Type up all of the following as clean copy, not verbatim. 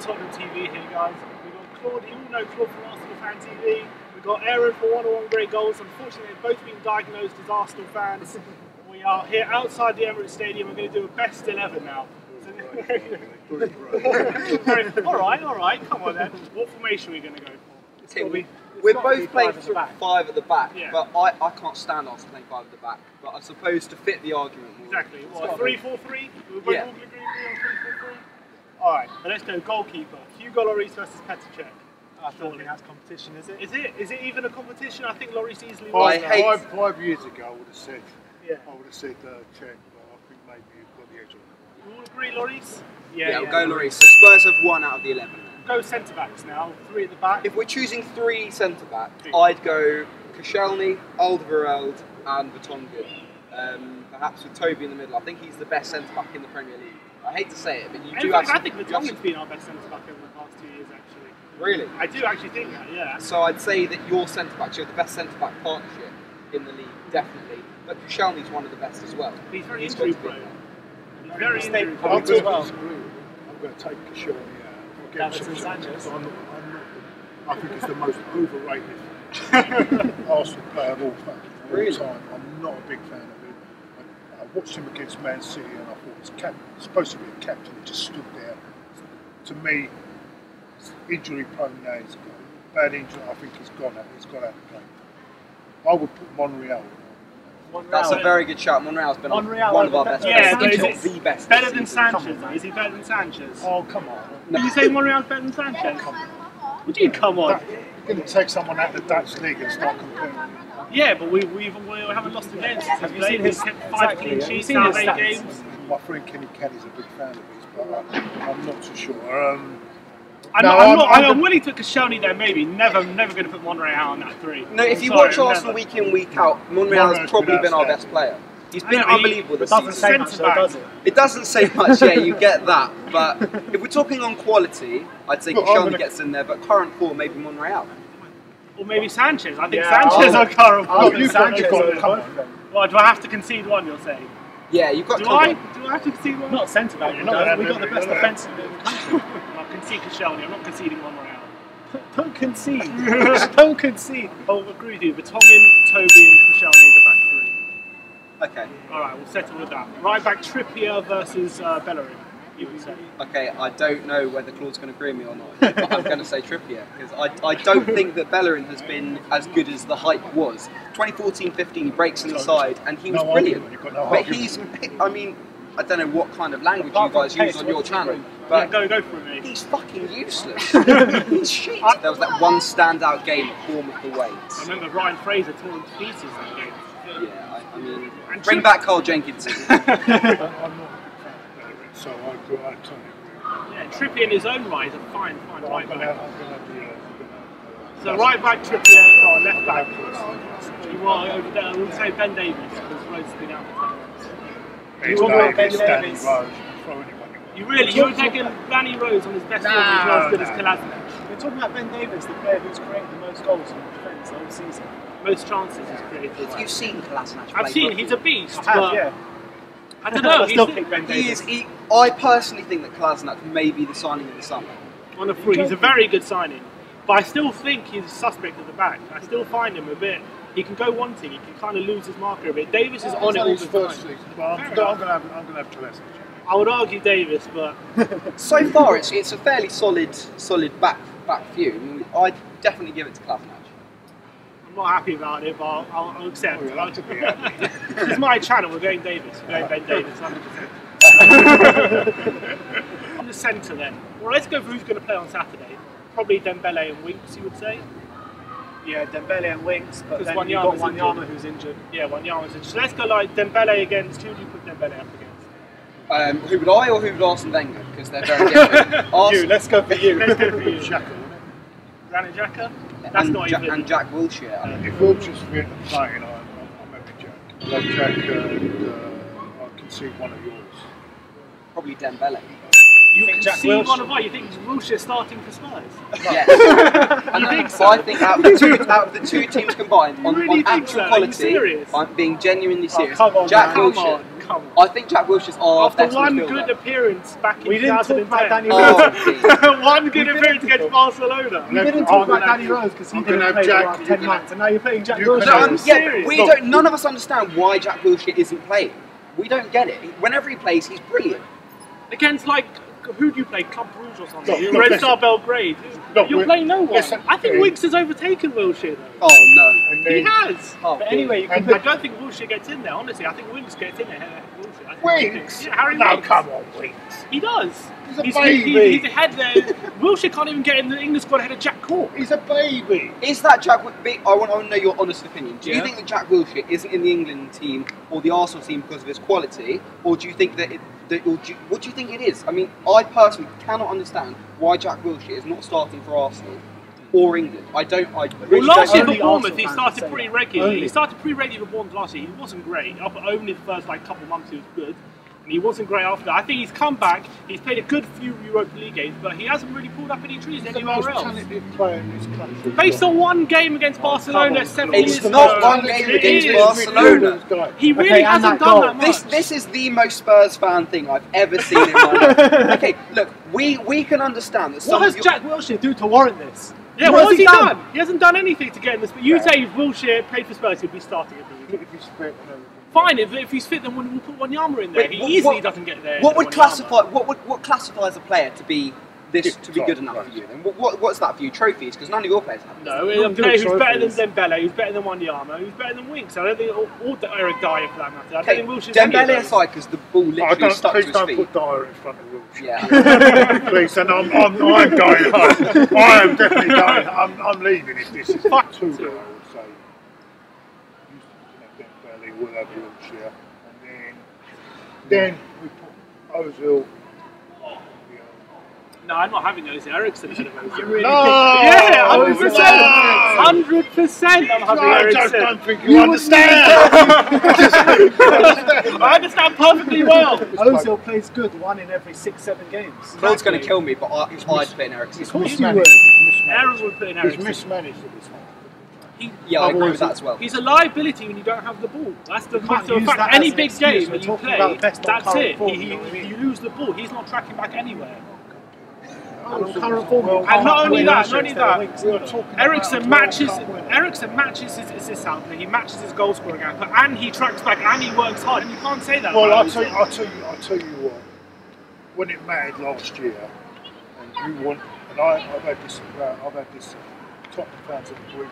WeAreTottenhamTV here, guys. We've got Claude, you all know Claude from Arsenal Fan TV. We've got Aaron for 101 great goals. Unfortunately, they've both been diagnosed as Arsenal fans. We are here outside the Emirates Stadium. We're going to do a best 11 now. Alright, come on then. What formation are we going to go for? We're both playing for 5 at the back, yeah. but I can't stand us playing 5 at the back. But I suppose to fit the argument. Exactly. What, 3-4-3? We're both all agree on 3-4-3? Alright, let's go. Goalkeeper. Hugo Lloris versus Petr Cech. I don't think that's competition, is it? Is it even a competition? I think Lloris easily won. won. 5 years ago, I would have said, Cech, but I think maybe you've got the edge on it. You all agree, Lloris? Yeah, we'll go Lloris. So Spurs have 1 out of the 11. Go centre backs now. 3 at the back. If we're choosing 3 centre backs, I'd go Koscielny, Alderweireld, and Vertonghen. Perhaps with Toby in the middle. I think he's the best centre back in the Premier League. I hate to say it, but you do I think Vertonghen's been our best centre back over the past 2 years, actually. Really? I do actually think that, yeah. So I'd say that your centre backs, you're the best centre back partnership in the league, definitely. But Koscielny's one of the best as well. He's very injury prone. Very injury prone. I'm going to take Koscielny out. Sanchez. I think he's the most overrated Arsenal player of all time. I'm not a big fan of him. I watched him against Man City and I thought he was supposed to be a captain. He just stood there. To me, injury prone now. He's got bad injury. I think he's gone out. He's got out of the game. I would put Monreal. That's a very good shout. Monreal's been one of our best players. Yeah, but is it the best? Better than Sanchez? Is he better than Sanchez? Oh, come on. Did you say Monreal's better than Sanchez? What do you come on? You're going to take someone out of the Dutch league and start comparing. Yeah, but we haven't lost a game. Have you seen his 5 clean sheets out of 8 games? My friend Kenny Caddy's a big fan of his, but I'm not too sure. I'm willing to put Koscielny there, maybe. Never going to put Monreal on that 3. No, if you watch Arsenal week in, week out, Monreal has probably been our best player. He's been unbelievable this season. It doesn't say much, though, does it? It doesn't say much, yeah, you get that. But if we're talking on quality, I'd say Koscielny gets in there, but current form, maybe Monreal. Or maybe Sanchez. I think Sanchez on current form. Sanchez. Well, do I have to concede one, you're saying? Yeah, you've got Do I have to concede one? Not centre back. We've got the best defensive in the country. I'll concede Koscielny. I'm not conceding Monreal. Don't concede. Don't concede. I'll agree with you. Vertonghen, Toby, and Koscielny is a back 3. Okay. Alright, we'll settle with that. Right back Trippier versus Bellerin, you would say. Okay, I don't know whether Claude's going to agree with me or not, but I'm going to say Trippier, because I don't think that Bellerin has been as good as the hype was. 2014-15, he breaks inside, and he was brilliant. But he's, I mean, I don't know what kind of language you guys use on your channel, but go for it, mate. He's fucking useless. He's shit. There was that one standout game at Bournemouth away. I remember Ryan Fraser tore him to pieces that game. Yeah, I mean, bring back Carl Jenkinson. I'm not a fan of Bellerin, so I totally agree. Yeah, Trippier in his own right is a fine right back. So so right back Trippier, left back. You are over there. We'll say Ben Davies because Rose has been out for time. You're taking Danny Rose on his best form, he's not as good as Kolasinac. We're talking about Ben Davies, the player who's created the most goals in defence the whole season. Most chances he's created. Have you seen Kolasinac? I've seen, he's a beast. Yeah. I don't know. I still pick Ben Davies. I personally think that Kolasinac may be the signing of the summer. On a free, he's a very good signing. But I still think he's a suspect at the back. I still find him a bit. He can go wanting. He can kind of lose his marker a bit. Davis is on it all the time. I'm going to have Kolasinac. I would argue Davis, but so far it's a fairly solid back view. I mean, I'd definitely give it to Kolasinac. I'm not happy about it, but I'll accept. It's my channel. We're going Davis. We're going Ben Davis. 100%. On the centre then. Well, let's go for who's going to play on Saturday. Probably Dembele and Winks, you would say. Yeah, Dembele and Winks, but then you've got Wanyama who's injured. Yeah, Wanyama's injured. So let's go like Dembele against. Who do you put Dembele up against? Who would I or who would Arsene Wenger? Because they're very different. You, let's go for you. Let's go for you. Granit Xhaka? That's not even. And Jack Wilshere. If Wilshere's fit and playing, I'm happy Jack. I love Jack and I can see one of yours. Probably Dembele. You can see one of mine. You think Wilshere starting for Spurs? Yes. You think so? I think out of the two teams combined, on actual quality, I'm being genuinely serious. Come on, Jack man. Wilshere. Come on. I think Jack Wilshere's our After best one midfielder. good appearance back in We didn't talk 2010. about Danny Oh, Rose. One good appearance against Barcelona. We didn't talk about Danny Rose because he didn't play for like 10 months, and now you're playing Jack No, Wilshere. yeah, none of us understand why Jack Wilshere isn't playing. We don't get it. Whenever he plays, he's brilliant. Against, like, who do you play? Club Brugge or something? Look, Red listen. Star Belgrade. Look, You're playing no one. listen, I think yeah. Winks has overtaken Wilshere, though. Oh no. And He then has. Oh, But anyway, you I can don't think Wilshere gets in there, honestly. I think Winks gets in there. Wilshere. I think Winks? Yeah, Harry No, Winks. come on, Winks. He does. He's a baby. He's ahead there. Wilshere can't even get in the English squad ahead of Jack Cork. He's a baby. Is that Jack? I want to know your honest opinion. Do you Yeah. think that Jack Wilshere isn't in the England team or the Arsenal team because of his quality, or do you think that? What do you think it is? I mean, I personally cannot understand why Jack Wilshere is not starting for Arsenal or England. I really Last year don't. for Only Bournemouth, Arsenal he fans started say pretty that. regularly. Only. He started pretty regularly for Bournemouth last year. He wasn't great. Only the first couple of months he was good. And he wasn't great after that. I think he's come back. He's played a good few Europa League games, but he hasn't really pulled up any trees He's the anywhere most else. talented player in this country. Based on one game against Barcelona 7 It's years ago. not one game It against is. Barcelona. He really Okay, and hasn't that done goal. that much. This is the most Spurs fan thing I've ever seen in my life. Okay, look, we can understand that some What has of your, Jack Wilshere do to warrant this? Yeah, what has he done? He hasn't done anything to get in this. But you say if Wilshere played for Spurs, he'd be starting at the weekend. If he's fit and everything. Fine, if he's fit, then we'll put Wanyama in there. Wait, He what- easily what- doesn't get there. what would Wanyama. classify what classifies a player to be good enough for you? Then what's that for you? Trophies? Because none of your players have. No, Not a player who's good better than trophies. Dembele, who's better than Wanyama, who's better than Winks. I don't think or Eric Dyer for that matter. I don't Okay, think Wilshere's any of Dembele those. aside, because the ball literally stuck to Please his don't feet. put Dyer in front of Wilshere. Yeah. Please, and I'm going home. I am definitely going. I'm leaving if this is too low, I would say. Dembele, we'll have Wilshere, and then we put Ozil. No, I'm not having those. Ericsson ahead of Ozil. really No! Yeah, No! 100%. 100%. I'm having I just Ericsson. don't think you understand. I understand perfectly well. Ozil plays good 1 in every 6-7 games. Claude's going to kill me, but I'd put in Eriksen. Of course He's you would. mismanaged. Aaron would put in He's Ericsson. mismanaged at this time. Yeah, I agree with that as well. He's a liability when you don't have the ball. That's the can't matter of use fact. that Any as an big excuse. game We're that you talking about play, the best on that's current it. form, you know what I mean? You lose the ball. He's not tracking back anywhere. And on current form, you And can't not only play that, Wilshere not only instead of that. Winks We either. were talking Ericsson about matches. World Cup winning. Ericsson matches his assist output. He matches his goal scoring output, and he tracks back, and he works hard. And you can't say that. Well, about I'll Ozil. tell you what. When it mattered last year, and you want, and I've had this Tottenham fans have agreed.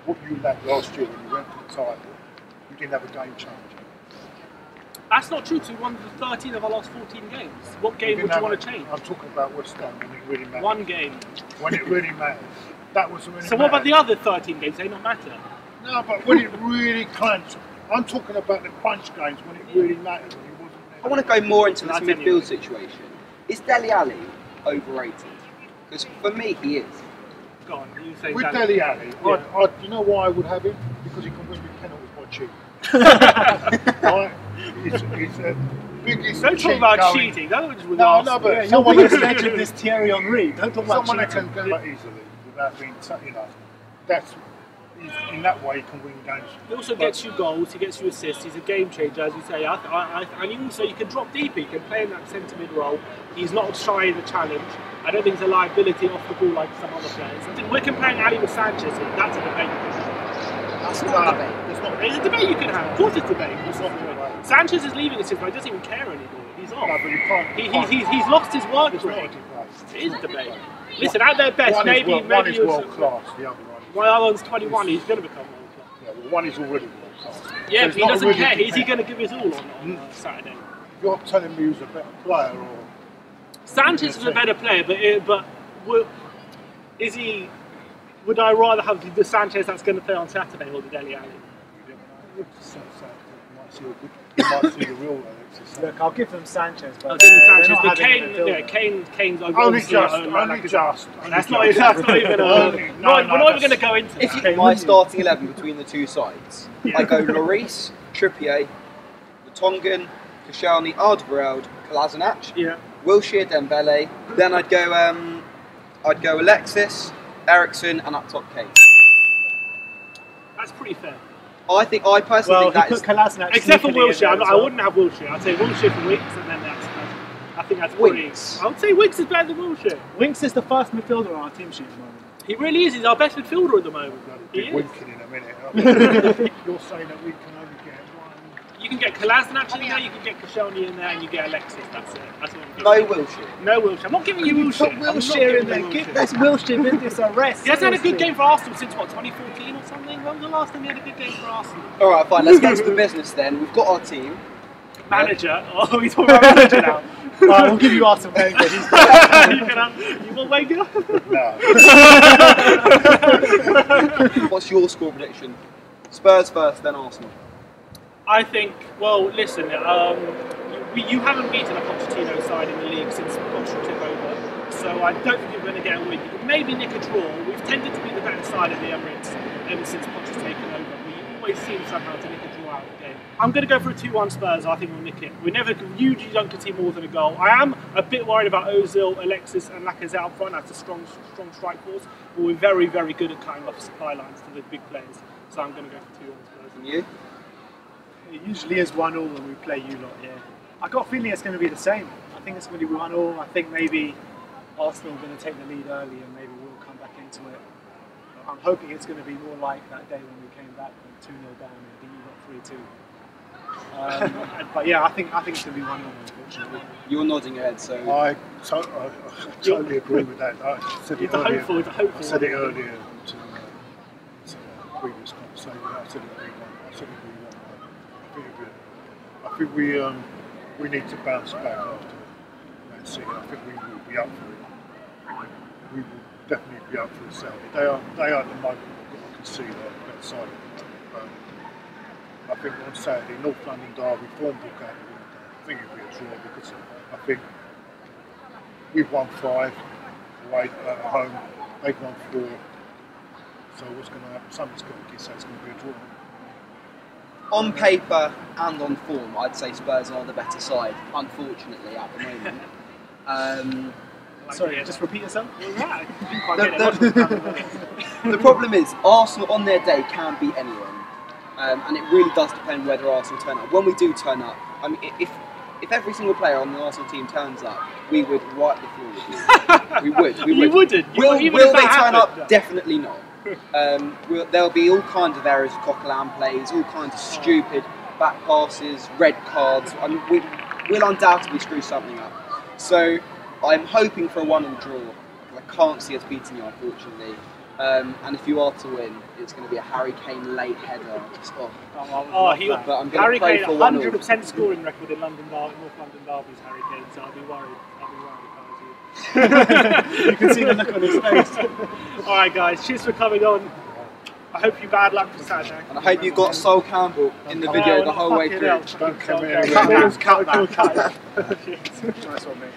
What you lacked last year when you went for the title, you didn't have a game changer. That's not true. So we won 13 of our last 14 games. What game would you want to change? I'm talking about West Ham when it really mattered. One game. When it really mattered. That was when it So what about mattered. the other 13 games? They don't matter. No, but when it really crunched. I'm talking about the crunch games when it really mattered. When he wasn't there. I want to go more into this That's midfield anyway. situation. Is Dele Alli overrated? Because for me, he is. Go on. You say With that. Dele Alli, Yeah. you know why I would have him? Because he can win with penalties by cheating. Right? He's the biggest Don't talk cheat about going. cheating. That was with No, Arsenal. no, but Yeah, your someone biggest that- legend is Thierry Henry. Don't talk about someone that cheating. can go that easily without being, that's in that way he can win games. He also gets you goals, he gets you assists, he's a game changer, as you say. And also, you can drop deeper, you can play in that centre mid role. He's not shy in the challenge. I don't think he's a liability off the ball like some other players. I think we're comparing Ali with Sanchez here. That's a debate you can have. That's not a debate. It's a debate you can have. Of course, it's a debate. It's not the debate. Sanchez is leaving the system, he doesn't even care anymore. He's off. No, but you can't. He's lost his work It's not a rate. debate. It is a debate. Listen, at their best, One maybe is you're world class, the other one. One other one's 21, he's going to become world class. Yeah, well, one is already world class. Yeah, So but it's he not doesn't really care. Is he debate. going to give his all on Saturday? You're telling me who's a better player, or Sanchez is a better player, but is he? Would I rather have the Sanchez that's going to play on Saturday or the Dele Alli? you might see the real Alexis. Look, I'll give them Sanchez, but I'll give him they're Sanchez, not but having a midfielder. Kane's Only obviously just, own, only like, just. That's not even. Only- no, we're not even that's- going to go into If that. you my starting 11 between the two sides, I go Lloris, Trippier, Vertonghen, Koscielny, Alderweireld, Kolasinac, Yeah. Wilshere, Dembele. Then I'd go Alexis, Eriksen, and up top Kane. That's pretty fair. I personally think that is... Except for Wilshere, I wouldn't have Wilshere. I'd say Wilshere for Winks, and then I think that's Winks. I would say Winks is better than Wilshere. Winks is the first midfielder on our team sheet at the moment. He really is. He's our best midfielder at the moment. Be winking in a minute. You're saying that we can only get one. You can get Kolasinac in there, you can get Koscielny in there, and you get Alexis. That's it. That's what No Wilshere. No Wilshere. I'm not giving you Wilshere. Put Wilshere in there. Give this Wilshere business a rest. He hasn't had a good game for Arsenal since what, 2014 or something? When was the last time he had a good game for Arsenal? All right, fine. Let's get to the business then. We've got our team. Manager. Oh, he's talking about manager now. Right, we'll give you Arsene Wenger. You want Wenger? No. What's your score prediction? Spurs first, then Arsenal. I think, well, listen, you haven't beaten a Pochettino side in the league since Pochettino took over, so I don't think you're going to get a win. You could maybe nick a draw. We've tended to be the better side of the Emirates ever since Pochettino's taken over. We always seem somehow to nick a draw out of the game. I'm going to go for a 2-1 Spurs. I think we'll nick it. We usually don't concede more than a goal. I am a bit worried about Ozil, Alexis and Lacazette up front. That's a strong strike force, but we're very, very good at cutting off supply lines to the big players. So I'm going to go for 2-1 Spurs. And you? It usually is 1-1 when we play you lot here. I got a feeling it's going to be the same. I think it's going to be 1-1. I think maybe Arsenal are going to take the lead early and maybe we'll come back into it. I'm hoping it's going to be more like that day when we came back 2-0 down and beat you lot 3-2. But yeah, I think it's going to be 1-1 unfortunately. You're nodding your head, so... I totally agree with that. I said it earlier. I said it earlier to previous conversation. I said it will be 1-1. I think we need to bounce back after Man City. I think we will be up for it. We will definitely be up for it Saturday. They are at the moment. I can see they're better side. I think on Saturday, North London derby, form book out the window. I think it'll be a draw because I think we've won 5 away at home. They've won 4. So what's going to happen? Something's going to say it's going to be a draw. On paper and on form, I'd say Spurs are the better side, unfortunately, at the moment. Sorry, just repeat yourself? The problem is, Arsenal on their day can beat anyone. And it really does depend whether Arsenal turn up. When we do turn up, I mean, if every single player on the Arsenal team turns up, we would wipe the floor with you. We would. You wouldn't. Will they turn up? Definitely not. There'll be all kinds of errors, coquelin plays, all kinds of stupid back passes, red cards. I mean, we'll undoubtedly screw something up. So I'm hoping for a 1-1 draw. I can't see us beating you, unfortunately. And if you are to win, it's going to be a Harry Kane late header. But I'm going to pray for 100% scoring record in North London derbies, Harry Kane. So I'll be worried. You can see the look on his face. Alright guys, cheers for coming on. I hope you bad luck for Saturday. And I hope you got Sol Campbell in the video the whole way through. Don't come here. Cut that. Nice one, mate.